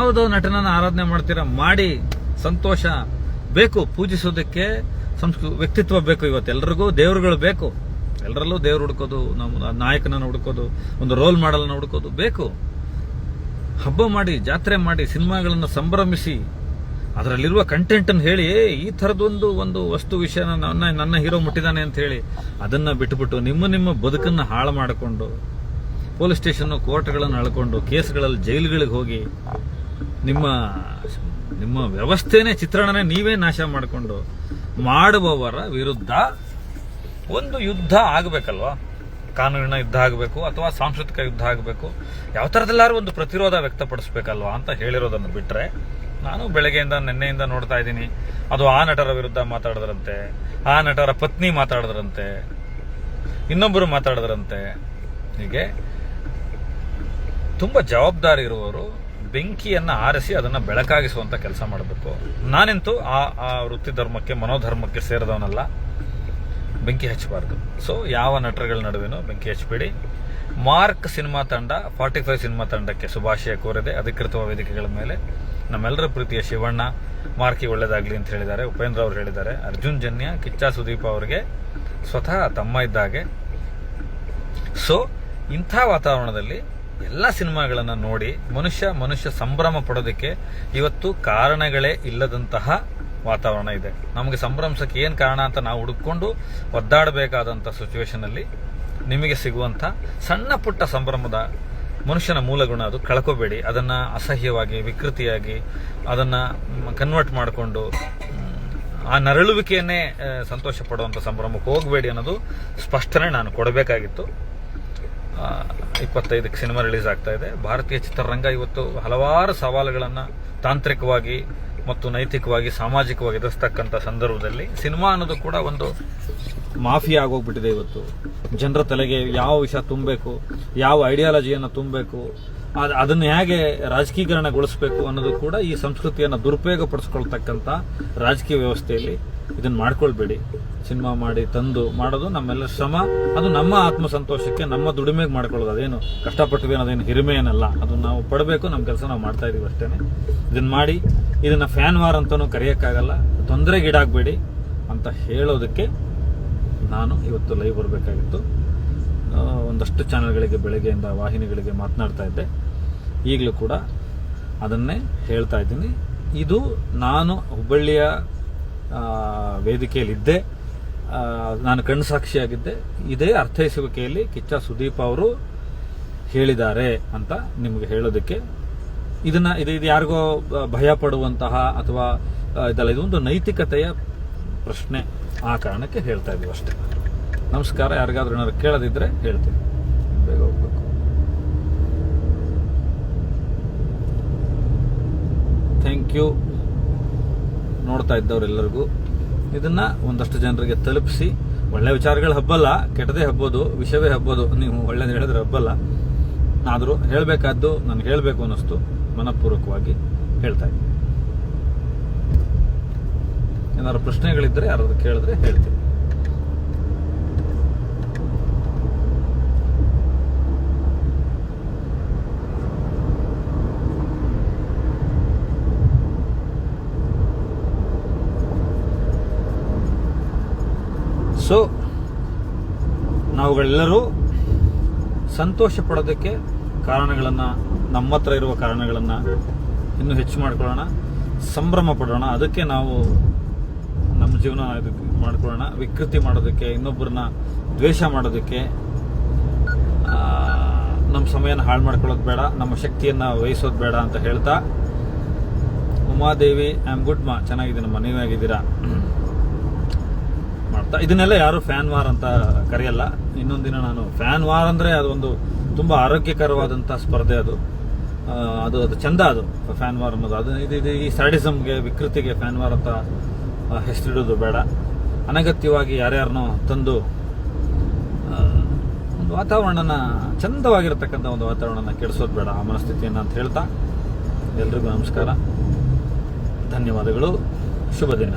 ಯಾವುದೋ ನಟನನ್ನ ಆರಾಧನೆ ಮಾಡ್ತೀರಾ ಮಾಡಿ, ಸಂತೋಷ ಬೇಕು. ಪೂಜಿಸೋದಕ್ಕೆ ವ್ಯಕ್ತಿತ್ವ ಬೇಕು. ಇವತ್ತೆಲ್ರಿಗೂ ದೇವರುಗಳು ಬೇಕು. ಎಲ್ಲರಲ್ಲೂ ದೇವ್ರು ಹುಡ್ಕೋದು, ನಮ್ಮ ನಾಯಕನನ್ನು ಹುಡ್ಕೋದು, ಒಂದು ರೋಲ್ ಮಾಡೆಲ್ನ ಹುಡ್ಕೋದು ಬೇಕು. ಹಬ್ಬ ಮಾಡಿ, ಜಾತ್ರೆ ಮಾಡಿ, ಸಿನಿಮಾಗಳನ್ನು ಸಂಭ್ರಮಿಸಿ, ಅದರಲ್ಲಿರುವ ಕಂಟೆಂಟ್ ಅನ್ನು ಹೇಳಿ, ಈ ಥರದೊಂದು ಒಂದು ವಸ್ತು ವಿಷಯನ ನನ್ನ ಹೀರೋ ಮುಟ್ಟಿದಾನೆ ಅಂತ ಹೇಳಿ ಅದನ್ನ ಬಿಟ್ಟುಬಿಟ್ಟು ನಿಮ್ಮ ಬದುಕನ್ನು ಹಾಳು ಮಾಡಿಕೊಂಡು, ಪೊಲೀಸ್ ಸ್ಟೇಷನ್ ಕೋರ್ಟ್ಗಳನ್ನು ಅಳ್ಕೊಂಡು, ಕೇಸ್ಗಳಲ್ಲಿ ಜೈಲುಗಳಿಗೆ ಹೋಗಿ, ನಿಮ್ಮ ವ್ಯವಸ್ಥೆನೇ, ಚಿತ್ರಣನೇ ನೀವೇ ನಾಶ ಮಾಡಿಕೊಂಡು ಮಾಡುವವರ ವಿರುದ್ಧ ಒಂದು ಯುದ್ಧ ಆಗಬೇಕಲ್ವಾ? ಕಾನೂನಿನ ಯುದ್ಧ ಆಗಬೇಕು ಅಥವಾ ಸಾಂಸ್ಕೃತಿಕ ಯುದ್ಧ ಆಗಬೇಕು. ಯಾವ ಥರದಲ್ಲಾದ್ರೂ ಒಂದು ಪ್ರತಿರೋಧ ವ್ಯಕ್ತಪಡಿಸ್ಬೇಕಲ್ವಾ ಅಂತ ಹೇಳಿರೋದನ್ನು ಬಿಟ್ಟರೆ, ನಾನು ಬೆಳಗ್ಗೆಯಿಂದ ನಿನ್ನೆಯಿಂದ ನೋಡ್ತಾ ಇದ್ದೀನಿ. ಅದು ಆ ನಟರ ವಿರುದ್ಧ ಮಾತಾಡಿದ್ರಂತೆ, ಆ ನಟರ ಪತ್ನಿ ಮಾತಾಡಿದ್ರಂತೆ, ಇನ್ನೊಬ್ಬರು ಮಾತಾಡಿದ್ರಂತೆ. ಹೀಗೆ ತುಂಬ ಜವಾಬ್ದಾರಿ ಇರುವವರು ಬೆಂಕಿಯನ್ನ ಆರಿಸಿ ಅದನ್ನ ಬೆಳಕಾಗಿಸುವಂತ ಕೆಲಸ ಮಾಡಬೇಕು. ನಾನಂತೂ ಆ ವೃತ್ತಿ ಧರ್ಮಕ್ಕೆ, ಮನೋಧರ್ಮಕ್ಕೆ ಸೇರಿದವನಲ್ಲ. ಬೆಂಕಿ ಹಚ್ಚಬಾರ್ದು. ಸೊ ಯಾವ ನಟರುಗಳ ನಡುವೆನೂ ಬೆಂಕಿ ಹಚ್ಚಬೇಡಿ. ಮಾರ್ಕ್ ಸಿನಿಮಾ ತಂಡ 45 ಸಿನಿಮಾ ತಂಡಕ್ಕೆ ಶುಭಾಶಯ ಕೋರಿದೆ ಅಧಿಕೃತ ವೇದಿಕೆಗಳ ಮೇಲೆ. ನಮ್ಮೆಲ್ಲರ ಪ್ರೀತಿಯ ಶಿವಣ್ಣ, ಮಾರ್ಕಿ ಒಳ್ಳೇದಾಗ್ಲಿ ಅಂತ ಹೇಳಿದ್ದಾರೆ. ಉಪೇಂದ್ರ ಅವರು ಹೇಳಿದ್ದಾರೆ. ಅರ್ಜುನ್ ಜನ್ಯ, ಕಿಚ್ಚ ಸುದೀಪ್ ಅವರಿಗೆ ಸ್ವತಃ ತಮ್ಮ ಇದ್ದಾಗೆ. ಸೊ ಇಂಥ ವಾತಾವರಣದಲ್ಲಿ ಎಲ್ಲ ಸಿನಿಮಾಗಳನ್ನು ನೋಡಿ ಮನುಷ್ಯ ಸಂಭ್ರಮ ಪಡೋದಕ್ಕೆ ಇವತ್ತು ಕಾರಣಗಳೇ ಇಲ್ಲದಂತಹ ವಾತಾವರಣ ಇದೆ. ನಮಗೆ ಸಂಭ್ರಮಿಸಕ್ಕೆ ಏನು ಕಾರಣ ಅಂತ ನಾವು ಹುಡುಕೊಂಡು ಒದ್ದಾಡಬೇಕಾದಂಥ ಸಿಚುವೇಶನ್ ಅಲ್ಲಿ ನಿಮಗೆ ಸಿಗುವಂಥ ಸಣ್ಣ ಪುಟ್ಟ ಸಂಭ್ರಮದ ಮನುಷ್ಯನ ಮೂಲಗುಣ ಅದು ಕಳ್ಕೋಬೇಡಿ. ಅದನ್ನ ಅಸಹ್ಯವಾಗಿ, ವಿಕೃತಿಯಾಗಿ ಅದನ್ನ ಕನ್ವರ್ಟ್ ಮಾಡಿಕೊಂಡು ಆ ನರಳುವಿಕೆಯನ್ನೇ ಸಂತೋಷ ಪಡುವಂಥ ಸಂಭ್ರಮಕ್ಕೆ ಹೋಗಬೇಡಿ ಅನ್ನೋದು ಸ್ಪಷ್ಟನೆ ನಾನು ಕೊಡಬೇಕಾಗಿತ್ತು. 25ಕ್ಕೆ ಸಿನಿಮಾ ರಿಲೀಸ್ ಆಗ್ತಾ ಇದೆ. ಭಾರತೀಯ ಚಿತ್ರರಂಗ ಇವತ್ತು ಹಲವಾರು ಸವಾಲುಗಳನ್ನು ತಾಂತ್ರಿಕವಾಗಿ ಮತ್ತು ನೈತಿಕವಾಗಿ, ಸಾಮಾಜಿಕವಾಗಿ ಎದುರಿಸ್ತಕ್ಕಂಥ ಸಂದರ್ಭದಲ್ಲಿ ಸಿನಿಮಾ ಅನ್ನೋದು ಕೂಡ ಒಂದು ಮಾಫಿಯಾ ಆಗೋಗ್ಬಿಟ್ಟಿದೆ. ಇವತ್ತು ಜನರ ತಲೆಗೆ ಯಾವ ವಿಷಯ ತುಂಬಬೇಕು, ಯಾವ ಐಡಿಯಾಲಜಿಯನ್ನು ತುಂಬಬೇಕು, ಅದನ್ನು ಹೇಗೆ ರಾಜಕೀಕರಣಗೊಳಿಸಬೇಕು ಅನ್ನೋದು ಕೂಡ ಈ ಸಂಸ್ಕೃತಿಯನ್ನು ದುರುಪಯೋಗ ಪಡಿಸ್ಕೊಳ್ತಕ್ಕಂಥ ರಾಜಕೀಯ ವ್ಯವಸ್ಥೆಯಲ್ಲಿ ಇದನ್ನು ಮಾಡ್ಕೊಳ್ಬೇಡಿ. ಸಿನಿಮಾ ಮಾಡಿ ತಂದು ಮಾಡೋದು ನಮ್ಮೆಲ್ಲರ ಶ್ರಮ. ಅದು ನಮ್ಮ ಆತ್ಮಸಂತೋಷಕ್ಕೆ, ನಮ್ಮ ದುಡಿಮೆಗೆ ಮಾಡ್ಕೊಳ್ಳೋದು. ಅದೇನು ಕಷ್ಟಪಟ್ಟು ಅದೇನು ಹಿರಿಮೆ ಏನಲ್ಲ. ಅದು ನಾವು ಪಡಬೇಕು, ನಮ್ಮ ಕೆಲಸ ನಾವು ಮಾಡ್ತಾ ಇದೀವಿ ಅಷ್ಟೇನೆ. ಇದನ್ನ ಮಾಡಿ, ಇದನ್ನ ಫ್ಯಾನ್ ವಾರ್ ಅಂತಲೂ ಕರೆಯೋಕ್ಕಾಗಲ್ಲ. ತೊಂದರೆಗೀಡಾಗಬೇಡಿ ಅಂತ ಹೇಳೋದಕ್ಕೆ ನಾನು ಇವತ್ತು ಲೈವ್ ಬರಬೇಕಾಗಿತ್ತು. ಒಂದಷ್ಟು ಚಾನೆಲ್ಗಳಿಗೆ, ಬೆಳಗ್ಗೆಯಿಂದ ವಾಹಿನಿಗಳಿಗೆ ಮಾತನಾಡ್ತಾ ಇದ್ದೆ. ಈಗಲೂ ಕೂಡ ಅದನ್ನೇ ಹೇಳ್ತಾ ಇದ್ದೀನಿ. ಇದು ನಾನು ಹುಬ್ಬಳ್ಳಿಯ ವೇದಿಕೆಯಲ್ಲಿದ್ದೆ, ನಾನು ಕಣ್ಣು ಸಾಕ್ಷಿಯಾಗಿದ್ದೆ. ಇದೇ ಅರ್ಥೈಸುವಿಕೆಯಲ್ಲಿ ಕಿಚ್ಚ ಸುದೀಪ್ ಅವರು ಹೇಳಿದ್ದಾರೆ ಅಂತ ನಿಮಗೆ ಹೇಳೋದಕ್ಕೆ. ಇದು ಯಾರಿಗೋ ಭಯ ಪಡುವಂತಹ ಅಥವಾ ಇದಲ್ಲ, ಇದೊಂದು ನೈತಿಕತೆಯ ಪ್ರಶ್ನೆ. ಆ ಕಾರಣಕ್ಕೆ ಹೇಳ್ತಾ ಇದೀವಿ ಅಷ್ಟೇ. ನಮಸ್ಕಾರ. ಯಾರಿಗಾದ್ರೂ ಏನಾದ್ರು ಕೇಳದಿದ್ರೆ ಹೇಳ್ತೀನಿ. ಬೇಗ ಹೋಗ್ಬೇಕು. Thank you. ನೋಡ್ತಾ ಇದ್ದವರೆಲ್ಲರಿಗೂ ಇದನ್ನ ಒಂದಷ್ಟು ಜನರಿಗೆ ತಲುಪಿಸಿ. ಒಳ್ಳೆ ವಿಚಾರಗಳು ಹಬ್ಬಲ್ಲ, ಕೆಟ್ಟದೇ ಹಬ್ಬೋದು, ವಿಷಯವೇ ಹಬ್ಬೋದು. ನೀವು ಒಳ್ಳೇದು ಹೇಳಿದ್ರೆ ಹಬ್ಬಲ್ಲ. ಆದರೂ ಹೇಳಬೇಕಾದ್ದು ನನಗೆ ಹೇಳಬೇಕು ಅನ್ನಿಸ್ತು, ಮನಪೂರ್ವಕವಾಗಿ ಹೇಳ್ತಾ ಇದ್ದೀನಿ. ಏನಾದ್ರು ಪ್ರಶ್ನೆಗಳಿದ್ರೆ ಯಾರಾದ್ರೂ ಕೇಳಿದ್ರೆ ಹೇಳ್ತೀನಿ. ಸೊ ನಾವುಗಳೆಲ್ಲರೂ ಸಂತೋಷ ಪಡೋದಕ್ಕೆ ಕಾರಣಗಳನ್ನು, ನಮ್ಮ ಹತ್ರ ಇರುವ ಕಾರಣಗಳನ್ನು ಇನ್ನೂ ಹೆಚ್ಚು ಮಾಡ್ಕೊಳ್ಳೋಣ, ಸಂಭ್ರಮ ಪಡೋಣ. ಅದಕ್ಕೆ ನಾವು ನಮ್ಮ ಜೀವನ ಮಾಡ್ಕೊಳ್ಳೋಣ. ವಿಕೃತಿ ಮಾಡೋದಕ್ಕೆ, ಇನ್ನೊಬ್ಬರನ್ನ ದ್ವೇಷ ಮಾಡೋದಕ್ಕೆ, ನಮ್ಮ ಸಮಯನ ಹಾಳು ಮಾಡ್ಕೊಳ್ಳೋದು ಬೇಡ, ನಮ್ಮ ಶಕ್ತಿಯನ್ನು ವಹಿಸೋದು ಬೇಡ ಅಂತ ಹೇಳ್ತಾ, ಉಮಾದೇವಿ ಐ ಆಮ್ ಗುಡ್ ಮಾ, ಚೆನ್ನಾಗಿದ್ದೀನಮ್ಮ, ನೀವೇ ಆಗಿದ್ದೀರಾ ಮಾಡ್ತಾ. ಇದನ್ನೆಲ್ಲ ಯಾರು ಫ್ಯಾನ್ ವಾರ್ ಅಂತ ಕರೆಯಲ್ಲ. ಇನ್ನೊಂದಿನ ನಾನು ಫ್ಯಾನ್ ವಾರ್ ಅಂದರೆ ಅದೊಂದು ತುಂಬ ಆರೋಗ್ಯಕರವಾದಂಥ ಸ್ಪರ್ಧೆ. ಅದು ಚಂದ. ಅದು ಫ್ಯಾನ್ ವಾರ್ ಅನ್ನೋದು ಇದು ಈ ಸ್ಯಾಡಿಸಮ್ಗೆ, ವಿಕೃತಿಗೆ ಫ್ಯಾನ್ ವಾರ್ ಅಂತ ಹೆಸರಿಡೋದು ಬೇಡ. ಅನಗತ್ಯವಾಗಿ ಯಾರ್ಯಾರನ್ನೋ ತಂದು ಒಂದು ವಾತಾವರಣನ, ಚಂದವಾಗಿರತಕ್ಕಂಥ ಒಂದು ವಾತಾವರಣನ ಕೆಡಿಸೋದು ಬೇಡ, ಆ ಮನಸ್ಥಿತಿಯನ್ನು ಅಂತ ಹೇಳ್ತಾ ಎಲ್ರಿಗೂ ನಮಸ್ಕಾರ, ಧನ್ಯವಾದಗಳು, ಶುಭ ದಿನ.